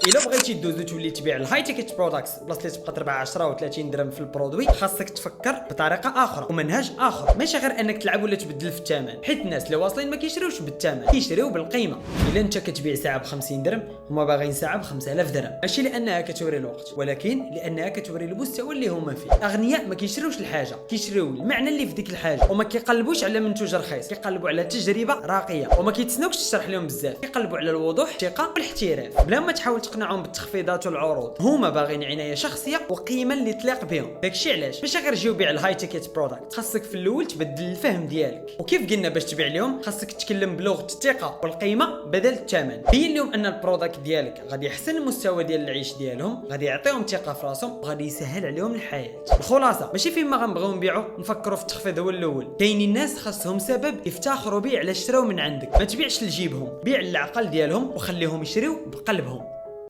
الا بغيتي دوز وتولي تبيع الهاي تيكيت برودكتس بلاصه اللي تبقى تربح 10 و30 درهم في البرودوي، خاصك تفكر بطريقه اخرى ومنهج اخر، ماشي غير انك تلعب ولا تبدل في الثمن، حيت الناس اللي واصلين ما كيشريوش بالثمن، كيشريو بالقيمه. الا انت كتبيع ساعه ب 50 درهم، هما باغيين ساعه ب 5000 درهم، ماشي لانها كتوري الوقت، ولكن لانها كتوري المستوى اللي هما فيه. اغنياء ما كيشريوش الحاجه، كيشريو المعنى اللي في ديك الحاجه، وما كيقلبوش على منتوج رخيص، كيقلبوا على تجربه راقيه، وما كيتسناوكش تشرح لهم بزاف، كيقلبوا على الوضوح، الثقه والاحتراف، بلا ما تحاول تقنعهم بالتخفيضات والعروض. هما باغيين عنايه شخصيه وقيمه اللي تليق بهم. داكشي علاش ماشي غير جيو بيع الهاي تيكيت برودكت، خاصك في الاول تبدل الفهم ديالك، وكيف قلنا باش تبيع لهم خاصك تتكلم بلغه الثقه والقيمه بدل الثمن. بين لهم ان البرودكت ديالك غادي يحسن المستوى ديال العيش ديالهم، غادي يعطيهم ثقه في راسهم، وغادي يسهل عليهم الحياه. الخلاصه ماشي فين ما غنبغيو نبيعوا نفكروا في التخفيض هو الاول، كاينين الناس خاصهم سبب يفتخروا به علاش شراو من عندك. ما تبيعش لجيبهم، بيع العقل ديالهم وخليهم يشريو بقلبهم.